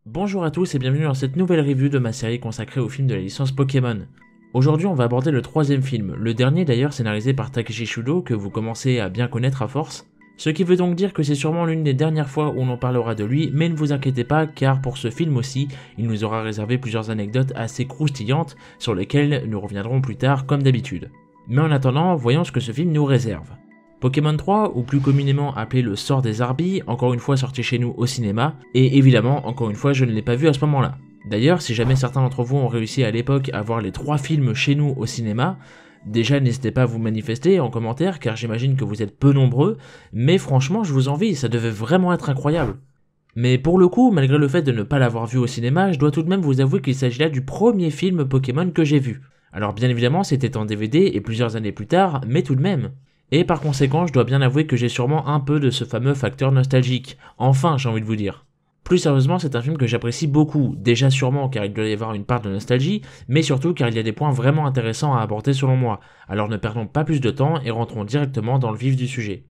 Bonjour à tous et bienvenue dans cette nouvelle review de ma série consacrée au film de la licence Pokémon. Aujourd'hui on va aborder le troisième film, le dernier d'ailleurs scénarisé par Takeshi Shudo que vous commencez à bien connaître à force. Ce qui veut donc dire que c'est sûrement l'une des dernières fois où l'on parlera de lui, mais ne vous inquiétez pas car pour ce film aussi, il nous aura réservé plusieurs anecdotes assez croustillantes sur lesquelles nous reviendrons plus tard comme d'habitude. Mais en attendant, voyons ce que ce film nous réserve. Pokémon 3, ou plus communément appelé le sort des Arbis, encore une fois sorti chez nous au cinéma, et évidemment, encore une fois, je ne l'ai pas vu à ce moment-là. D'ailleurs, si jamais certains d'entre vous ont réussi à l'époque à voir les 3 films chez nous au cinéma, déjà n'hésitez pas à vous manifester en commentaire, car j'imagine que vous êtes peu nombreux, mais franchement, je vous envie, ça devait vraiment être incroyable. Mais pour le coup, malgré le fait de ne pas l'avoir vu au cinéma, je dois tout de même vous avouer qu'il s'agit là du premier film Pokémon que j'ai vu. Alors bien évidemment, c'était en DVD et plusieurs années plus tard, mais tout de même. Et par conséquent, je dois bien avouer que j'ai sûrement un peu de ce fameux facteur nostalgique. Enfin, j'ai envie de vous dire. Plus sérieusement, c'est un film que j'apprécie beaucoup, déjà sûrement car il doit y avoir une part de nostalgie, mais surtout car il y a des points vraiment intéressants à aborder selon moi. Alors ne perdons pas plus de temps et rentrons directement dans le vif du sujet.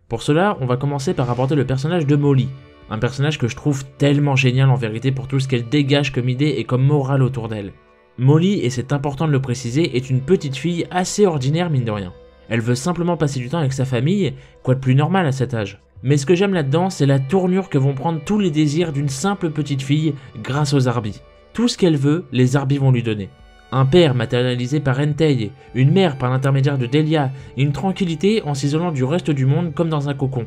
Pour cela, on va commencer par aborder le personnage de Molly. Un personnage que je trouve tellement génial en vérité pour tout ce qu'elle dégage comme idée et comme morale autour d'elle. Molly, et c'est important de le préciser, est une petite fille assez ordinaire mine de rien. Elle veut simplement passer du temps avec sa famille, quoi de plus normal à cet âge. Mais ce que j'aime là-dedans, c'est la tournure que vont prendre tous les désirs d'une simple petite fille grâce aux Arbis. Tout ce qu'elle veut, les Arbis vont lui donner. Un père matérialisé par Entei, une mère par l'intermédiaire de Delia, et une tranquillité en s'isolant du reste du monde comme dans un cocon.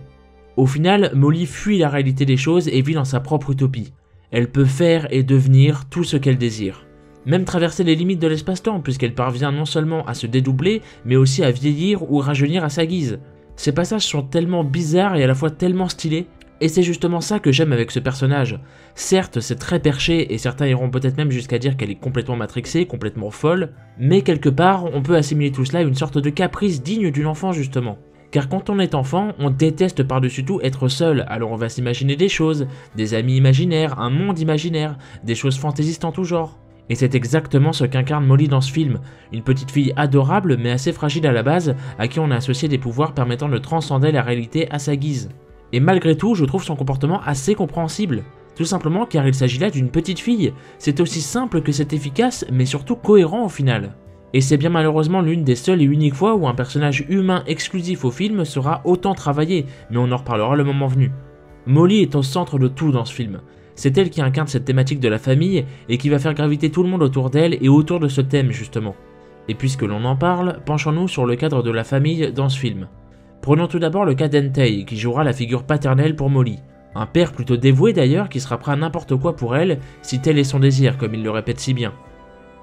Au final, Molly fuit la réalité des choses et vit dans sa propre utopie. Elle peut faire et devenir tout ce qu'elle désire. Même traverser les limites de l'espace-temps, puisqu'elle parvient non seulement à se dédoubler, mais aussi à vieillir ou rajeunir à sa guise. Ces passages sont tellement bizarres et à la fois tellement stylés, et c'est justement ça que j'aime avec ce personnage. Certes, c'est très perché, et certains iront peut-être même jusqu'à dire qu'elle est complètement matrixée, complètement folle, mais quelque part, on peut assimiler tout cela à une sorte de caprice digne d'une enfant justement. Car quand on est enfant, on déteste par-dessus tout être seul, alors on va s'imaginer des choses, des amis imaginaires, un monde imaginaire, des choses fantaisistes en tout genre. Et c'est exactement ce qu'incarne Molly dans ce film, une petite fille adorable mais assez fragile à la base, à qui on a associé des pouvoirs permettant de transcender la réalité à sa guise. Et malgré tout, je trouve son comportement assez compréhensible. Tout simplement car il s'agit là d'une petite fille, c'est aussi simple que c'est efficace mais surtout cohérent au final. Et c'est bien malheureusement l'une des seules et uniques fois où un personnage humain exclusif au film sera autant travaillé, mais on en reparlera le moment venu. Molly est au centre de tout dans ce film. C'est elle qui incarne cette thématique de la famille et qui va faire graviter tout le monde autour d'elle et autour de ce thème justement. Et puisque l'on en parle, penchons-nous sur le cadre de la famille dans ce film. Prenons tout d'abord le cas d'Entei qui jouera la figure paternelle pour Molly. Un père plutôt dévoué d'ailleurs qui sera prêt à n'importe quoi pour elle si tel est son désir comme il le répète si bien.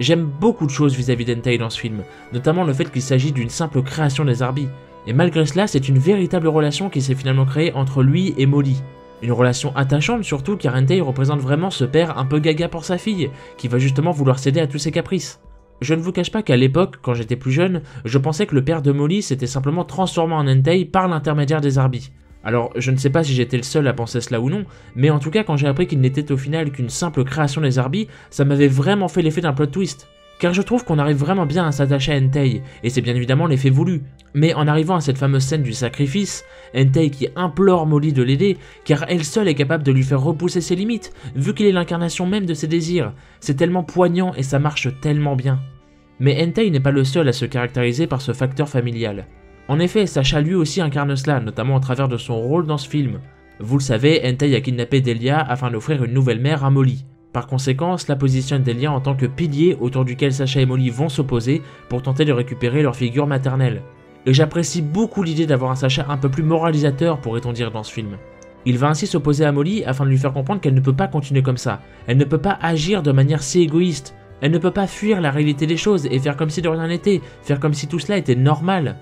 J'aime beaucoup de choses vis-à-vis d'Entei dans ce film, notamment le fait qu'il s'agit d'une simple création des Arbis. Et malgré cela, c'est une véritable relation qui s'est finalement créée entre lui et Molly. Une relation attachante surtout car Entei représente vraiment ce père un peu gaga pour sa fille, qui va justement vouloir céder à tous ses caprices. Je ne vous cache pas qu'à l'époque, quand j'étais plus jeune, je pensais que le père de Molly s'était simplement transformé en Entei par l'intermédiaire des Arbis. Alors je ne sais pas si j'étais le seul à penser cela ou non, mais en tout cas quand j'ai appris qu'il n'était au final qu'une simple création des Arbis, ça m'avait vraiment fait l'effet d'un plot twist. Car je trouve qu'on arrive vraiment bien à s'attacher à Entei, et c'est bien évidemment l'effet voulu. Mais en arrivant à cette fameuse scène du sacrifice, Entei qui implore Molly de l'aider, car elle seule est capable de lui faire repousser ses limites, vu qu'il est l'incarnation même de ses désirs. C'est tellement poignant et ça marche tellement bien. Mais Entei n'est pas le seul à se caractériser par ce facteur familial. En effet, Sacha lui aussi incarne cela, notamment au travers de son rôle dans ce film. Vous le savez, Entei a kidnappé Delia afin d'offrir une nouvelle mère à Molly. Par conséquent, cela positionne Delia en tant que pilier autour duquel Sacha et Molly vont s'opposer pour tenter de récupérer leur figure maternelle. Et j'apprécie beaucoup l'idée d'avoir un Sacha un peu plus moralisateur, pourrait-on dire, dans ce film. Il va ainsi s'opposer à Molly afin de lui faire comprendre qu'elle ne peut pas continuer comme ça. Elle ne peut pas agir de manière si égoïste. Elle ne peut pas fuir la réalité des choses et faire comme si de rien n'était, faire comme si tout cela était normal.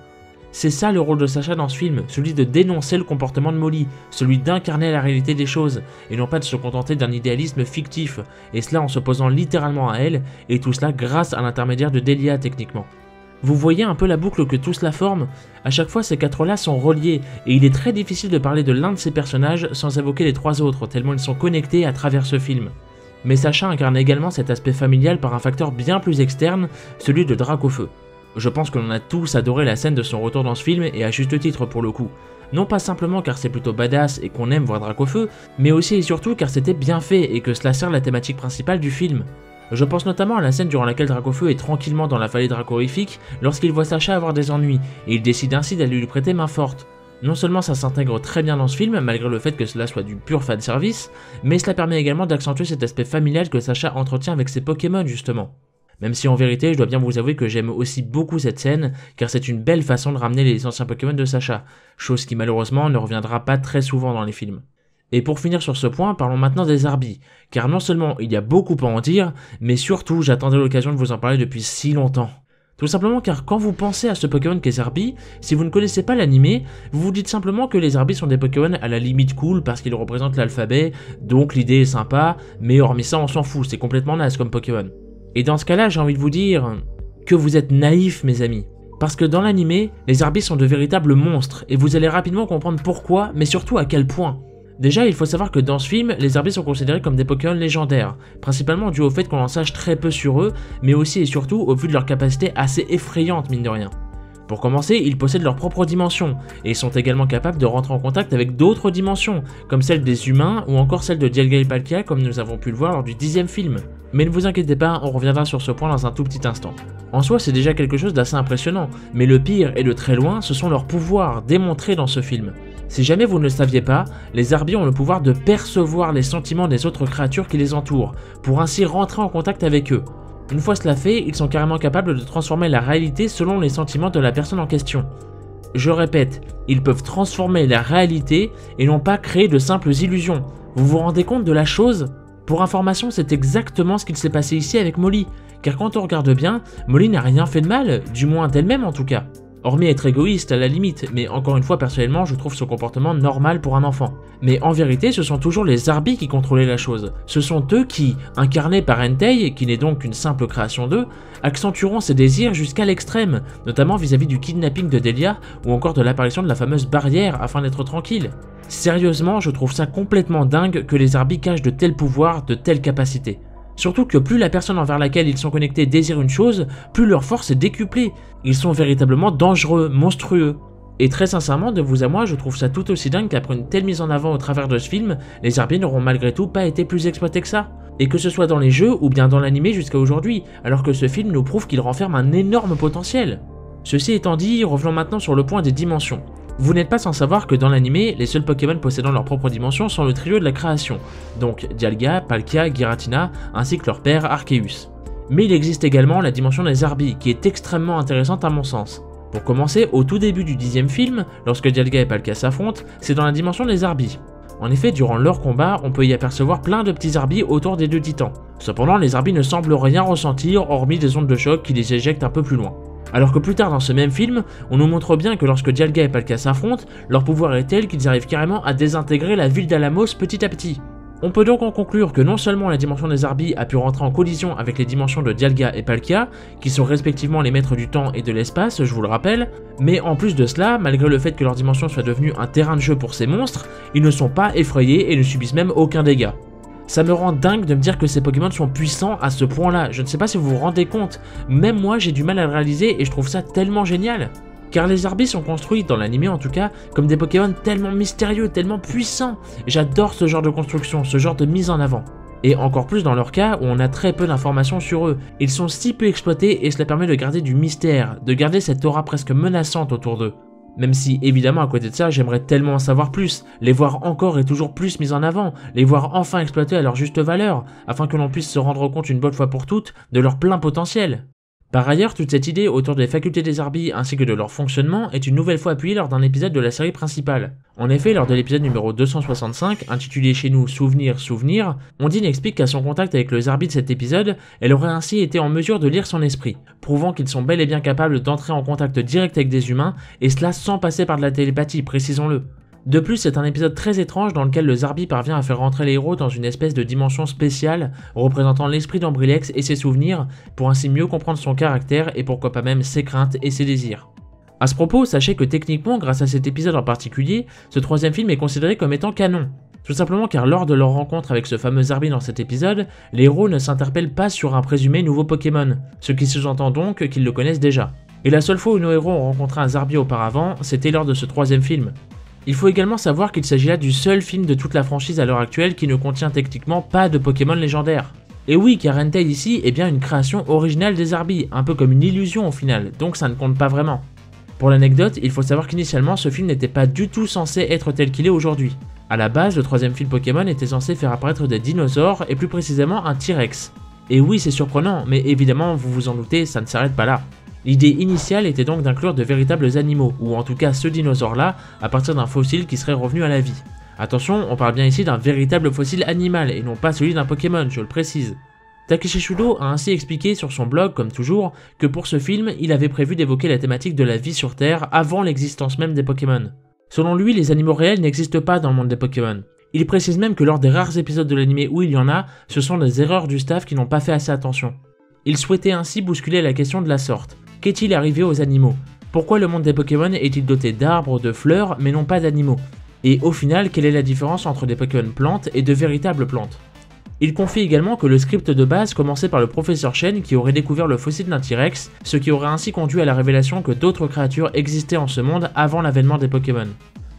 C'est ça le rôle de Sacha dans ce film, celui de dénoncer le comportement de Molly, celui d'incarner la réalité des choses, et non pas de se contenter d'un idéalisme fictif, et cela en s'opposant littéralement à elle, et tout cela grâce à l'intermédiaire de Delia techniquement. Vous voyez un peu la boucle que tout cela forme? À chaque fois ces 4-là sont reliés, et il est très difficile de parler de l'un de ces personnages sans évoquer les 3 autres, tellement ils sont connectés à travers ce film. Mais Sacha incarne également cet aspect familial par un facteur bien plus externe, celui de Dracofeu. Je pense que l'on a tous adoré la scène de son retour dans ce film, et à juste titre pour le coup. Non pas simplement car c'est plutôt badass et qu'on aime voir Dracofeu, mais aussi et surtout car c'était bien fait et que cela sert la thématique principale du film. Je pense notamment à la scène durant laquelle Dracofeu est tranquillement dans la vallée dracorifique lorsqu'il voit Sacha avoir des ennuis, et il décide ainsi d'aller lui prêter main forte. Non seulement ça s'intègre très bien dans ce film, malgré le fait que cela soit du pur fanservice, mais cela permet également d'accentuer cet aspect familial que Sacha entretient avec ses Pokémon justement. Même si en vérité, je dois bien vous avouer que j'aime aussi beaucoup cette scène, car c'est une belle façon de ramener les anciens Pokémon de Sacha, chose qui malheureusement ne reviendra pas très souvent dans les films. Et pour finir sur ce point, parlons maintenant des Arbis, car non seulement il y a beaucoup à en dire, mais surtout j'attendais l'occasion de vous en parler depuis si longtemps. Tout simplement car quand vous pensez à ce Pokémon qu'est Zarbi, si vous ne connaissez pas l'animé, vous vous dites simplement que les Zarbis sont des Pokémon à la limite cool parce qu'ils représentent l'alphabet, donc l'idée est sympa, mais hormis ça on s'en fout, c'est complètement naze comme Pokémon. Et dans ce cas-là, j'ai envie de vous dire que vous êtes naïfs mes amis. Parce que dans l'animé, les Zarbis sont de véritables monstres, et vous allez rapidement comprendre pourquoi, mais surtout à quel point. Déjà, il faut savoir que dans ce film, les Zarbis sont considérés comme des Pokémon légendaires, principalement dû au fait qu'on en sache très peu sur eux, mais aussi et surtout au vu de leur capacité assez effrayante mine de rien. Pour commencer, ils possèdent leur propre dimension, et ils sont également capables de rentrer en contact avec d'autres dimensions, comme celle des humains ou encore celle de Dialga et Palkia comme nous avons pu le voir lors du 10e film. Mais ne vous inquiétez pas, on reviendra sur ce point dans un tout petit instant. En soi, c'est déjà quelque chose d'assez impressionnant, mais le pire et de très loin, ce sont leurs pouvoirs démontrés dans ce film. Si jamais vous ne le saviez pas, les Zarbis ont le pouvoir de percevoir les sentiments des autres créatures qui les entourent, pour ainsi rentrer en contact avec eux. Une fois cela fait, ils sont carrément capables de transformer la réalité selon les sentiments de la personne en question. Je répète, ils peuvent transformer la réalité et non pas créer de simples illusions. Vous vous rendez compte de la chose ? Pour information, c'est exactement ce qu'il s'est passé ici avec Molly, car quand on regarde bien, Molly n'a rien fait de mal, du moins d'elle-même en tout cas. Hormis être égoïste à la limite, mais encore une fois personnellement je trouve ce comportement normal pour un enfant. Mais en vérité ce sont toujours les Zarbis qui contrôlaient la chose. Ce sont eux qui, incarnés par Entei, qui n'est donc qu'une simple création d'eux, accentueront ses désirs jusqu'à l'extrême, notamment vis-à-vis du kidnapping de Delia ou encore de l'apparition de la fameuse barrière afin d'être tranquille. Sérieusement, je trouve ça complètement dingue que les Zarbis cachent de tels pouvoirs, de telles capacités. Surtout que plus la personne envers laquelle ils sont connectés désire une chose, plus leur force est décuplée. Ils sont véritablement dangereux, monstrueux. Et très sincèrement, de vous à moi, je trouve ça tout aussi dingue qu'après une telle mise en avant au travers de ce film, les Zarbis n'auront malgré tout pas été plus exploités que ça. Et que ce soit dans les jeux ou bien dans l'animé jusqu'à aujourd'hui, alors que ce film nous prouve qu'il renferme un énorme potentiel. Ceci étant dit, revenons maintenant sur le point des dimensions. Vous n'êtes pas sans savoir que dans l'animé, les seuls Pokémon possédant leur propre dimension sont le trio de la création, donc Dialga, Palkia, Giratina, ainsi que leur père Arceus. Mais il existe également la dimension des Zarbis, qui est extrêmement intéressante à mon sens. Pour commencer, au tout début du 10e film, lorsque Dialga et Palkia s'affrontent, c'est dans la dimension des Zarbis. En effet, durant leur combat, on peut y apercevoir plein de petits Zarbis autour des deux titans. Cependant, les Zarbis ne semblent rien ressentir, hormis des ondes de choc qui les éjectent un peu plus loin. Alors que plus tard dans ce même film, on nous montre bien que lorsque Dialga et Palkia s'affrontent, leur pouvoir est tel qu'ils arrivent carrément à désintégrer la ville d'Alamos petit à petit. On peut donc en conclure que non seulement la dimension des Zarbis a pu rentrer en collision avec les dimensions de Dialga et Palkia, qui sont respectivement les maîtres du temps et de l'espace, je vous le rappelle, mais en plus de cela, malgré le fait que leur dimension soit devenue un terrain de jeu pour ces monstres, ils ne sont pas effrayés et ne subissent même aucun dégât. Ça me rend dingue de me dire que ces Pokémon sont puissants à ce point-là, je ne sais pas si vous vous rendez compte, même moi j'ai du mal à le réaliser et je trouve ça tellement génial. Car les Zarbis sont construits, dans l'anime en tout cas, comme des Pokémon tellement mystérieux, tellement puissants. J'adore ce genre de construction, ce genre de mise en avant. Et encore plus dans leur cas où on a très peu d'informations sur eux. Ils sont si peu exploités et cela permet de garder du mystère, de garder cette aura presque menaçante autour d'eux. Même si, évidemment, à côté de ça, j'aimerais tellement en savoir plus, les voir encore et toujours plus mis en avant, les voir enfin exploités à leur juste valeur, afin que l'on puisse se rendre compte une bonne fois pour toutes de leur plein potentiel. Par ailleurs, toute cette idée autour des facultés des Zarbis ainsi que de leur fonctionnement est une nouvelle fois appuyée lors d'un épisode de la série principale. En effet, lors de l'épisode numéro 265, intitulé chez nous Souvenir, Souvenir, Ondine explique qu'à son contact avec le Zarbi de cet épisode, elle aurait ainsi été en mesure de lire son esprit, prouvant qu'ils sont bel et bien capables d'entrer en contact direct avec des humains, et cela sans passer par de la télépathie, précisons-le. De plus, c'est un épisode très étrange dans lequel le Zarbi parvient à faire rentrer les héros dans une espèce de dimension spéciale représentant l'esprit d'Ambrilex et ses souvenirs pour ainsi mieux comprendre son caractère et pourquoi pas même ses craintes et ses désirs. A ce propos, sachez que techniquement, grâce à cet épisode en particulier, ce troisième film est considéré comme étant canon. Tout simplement car lors de leur rencontre avec ce fameux Zarbi dans cet épisode, les héros ne s'interpellent pas sur un présumé nouveau Pokémon, ce qui sous-entend donc qu'ils le connaissent déjà. Et la seule fois où nos héros ont rencontré un Zarbi auparavant, c'était lors de ce troisième film. Il faut également savoir qu'il s'agit là du seul film de toute la franchise à l'heure actuelle qui ne contient techniquement pas de Pokémon légendaires. Et oui, car Entei ici est bien une création originale des Arby, un peu comme une illusion au final, donc ça ne compte pas vraiment. Pour l'anecdote, il faut savoir qu'initialement ce film n'était pas du tout censé être tel qu'il est aujourd'hui. A la base, le troisième film Pokémon était censé faire apparaître des dinosaures et plus précisément un T-Rex. Et oui, c'est surprenant, mais évidemment, vous vous en doutez, ça ne s'arrête pas là. L'idée initiale était donc d'inclure de véritables animaux, ou en tout cas ce dinosaure-là, à partir d'un fossile qui serait revenu à la vie. Attention, on parle bien ici d'un véritable fossile animal, et non pas celui d'un Pokémon, je le précise. Takeshi Shudo a ainsi expliqué sur son blog, comme toujours, que pour ce film, il avait prévu d'évoquer la thématique de la vie sur Terre avant l'existence même des Pokémon. Selon lui, les animaux réels n'existent pas dans le monde des Pokémon. Il précise même que lors des rares épisodes de l'anime où il y en a, ce sont des erreurs du staff qui n'ont pas fait assez attention. Il souhaitait ainsi bousculer la question de la sorte. Qu'est-il arrivé aux animaux? Pourquoi le monde des Pokémon est-il doté d'arbres, de fleurs, mais non pas d'animaux? Et au final, quelle est la différence entre des Pokémon plantes et de véritables plantes? Il confie également que le script de base commençait par le professeur Chen qui aurait découvert le fossile d'un T-Rex, ce qui aurait ainsi conduit à la révélation que d'autres créatures existaient en ce monde avant l'avènement des Pokémon.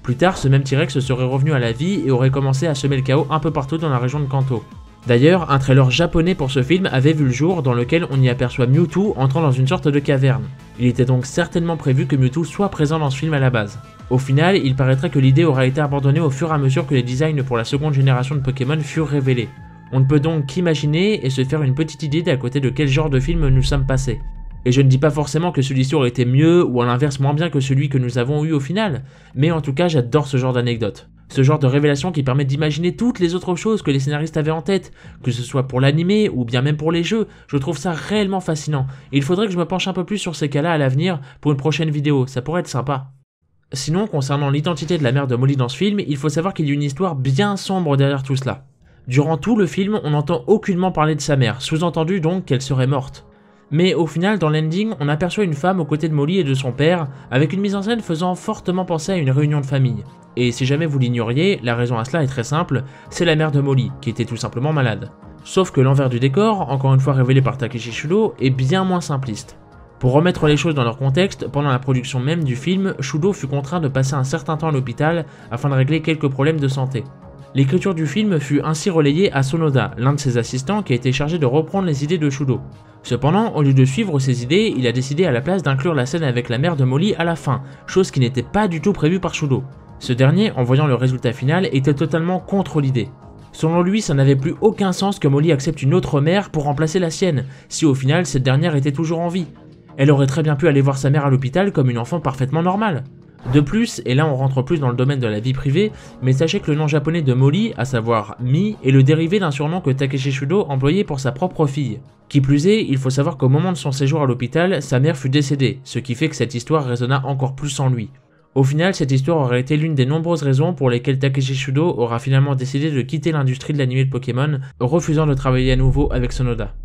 Plus tard, ce même T-Rex serait revenu à la vie et aurait commencé à semer le chaos un peu partout dans la région de Kanto. D'ailleurs, un trailer japonais pour ce film avait vu le jour dans lequel on y aperçoit Mewtwo entrant dans une sorte de caverne. Il était donc certainement prévu que Mewtwo soit présent dans ce film à la base. Au final, il paraîtrait que l'idée aura été abandonnée au fur et à mesure que les designs pour la seconde génération de Pokémon furent révélés. On ne peut donc qu'imaginer et se faire une petite idée d'à côté de quel genre de film nous sommes passés. Et je ne dis pas forcément que celui-ci aurait été mieux ou à l'inverse moins bien que celui que nous avons eu au final, mais en tout cas j'adore ce genre d'anecdote. Ce genre de révélation qui permet d'imaginer toutes les autres choses que les scénaristes avaient en tête, que ce soit pour l'animé ou bien même pour les jeux, je trouve ça réellement fascinant. Et il faudrait que je me penche un peu plus sur ces cas-là à l'avenir pour une prochaine vidéo, ça pourrait être sympa. Sinon, concernant l'identité de la mère de Molly dans ce film, il faut savoir qu'il y a une histoire bien sombre derrière tout cela. Durant tout le film, on n'entend aucunement parler de sa mère, sous-entendu donc qu'elle serait morte. Mais au final, dans l'ending, on aperçoit une femme aux côtés de Molly et de son père, avec une mise en scène faisant fortement penser à une réunion de famille. Et si jamais vous l'ignoriez, la raison à cela est très simple, c'est la mère de Molly, qui était tout simplement malade. Sauf que l'envers du décor, encore une fois révélé par Takeshi Shudo, est bien moins simpliste. Pour remettre les choses dans leur contexte, pendant la production même du film, Shudo fut contraint de passer un certain temps à l'hôpital afin de régler quelques problèmes de santé. L'écriture du film fut ainsi relayée à Sonoda, l'un de ses assistants qui a été chargé de reprendre les idées de Shudo. Cependant, au lieu de suivre ses idées, il a décidé à la place d'inclure la scène avec la mère de Molly à la fin, chose qui n'était pas du tout prévue par Shudo. Ce dernier, en voyant le résultat final, était totalement contre l'idée. Selon lui, ça n'avait plus aucun sens que Molly accepte une autre mère pour remplacer la sienne, si au final cette dernière était toujours en vie. Elle aurait très bien pu aller voir sa mère à l'hôpital comme une enfant parfaitement normale. De plus, et là on rentre plus dans le domaine de la vie privée, mais sachez que le nom japonais de Molly, à savoir Mi, est le dérivé d'un surnom que Takeshi Shudo employait pour sa propre fille. Qui plus est, il faut savoir qu'au moment de son séjour à l'hôpital, sa mère fut décédée, ce qui fait que cette histoire résonna encore plus en lui. Au final, cette histoire aurait été l'une des nombreuses raisons pour lesquelles Takeshi Shudo aura finalement décidé de quitter l'industrie de l'anime de Pokémon, refusant de travailler à nouveau avec Sonoda.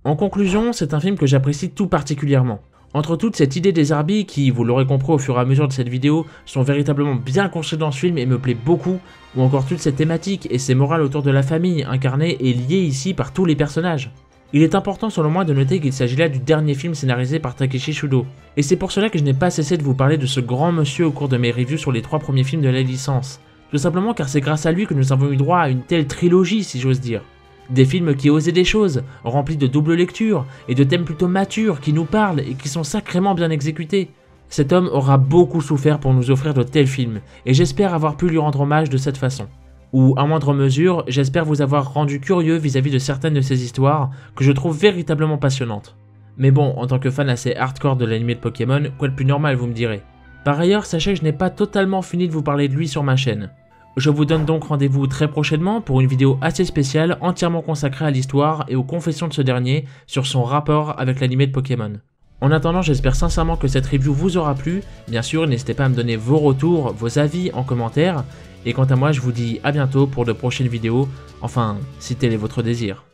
En conclusion, c'est un film que j'apprécie tout particulièrement. Entre toute cette idée des Arby qui, vous l'aurez compris au fur et à mesure de cette vidéo, sont véritablement bien construites dans ce film et me plaît beaucoup, ou encore toute cette thématique et ces morales autour de la famille incarnées et liées ici par tous les personnages. Il est important selon moi de noter qu'il s'agit là du dernier film scénarisé par Takeshi Shudo, et c'est pour cela que je n'ai pas cessé de vous parler de ce grand monsieur au cours de mes reviews sur les 3 premiers films de la licence. Tout simplement car c'est grâce à lui que nous avons eu droit à une telle trilogie si j'ose dire. Des films qui osaient des choses, remplis de double lecture et de thèmes plutôt matures qui nous parlent et qui sont sacrément bien exécutés. Cet homme aura beaucoup souffert pour nous offrir de tels films, et j'espère avoir pu lui rendre hommage de cette façon. Ou, à moindre mesure, j'espère vous avoir rendu curieux vis-à-vis de certaines de ces histoires que je trouve véritablement passionnantes. Mais bon, en tant que fan assez hardcore de l'anime de Pokémon, quoi de plus normal vous me direz. Par ailleurs, sachez que je n'ai pas totalement fini de vous parler de lui sur ma chaîne. Je vous donne donc rendez-vous très prochainement pour une vidéo assez spéciale entièrement consacrée à l'histoire et aux confessions de ce dernier sur son rapport avec l'anime de Pokémon. En attendant, j'espère sincèrement que cette review vous aura plu. Bien sûr, n'hésitez pas à me donner vos retours, vos avis en commentaire. Et quant à moi, je vous dis à bientôt pour de prochaines vidéos, enfin, si tel est votre désir.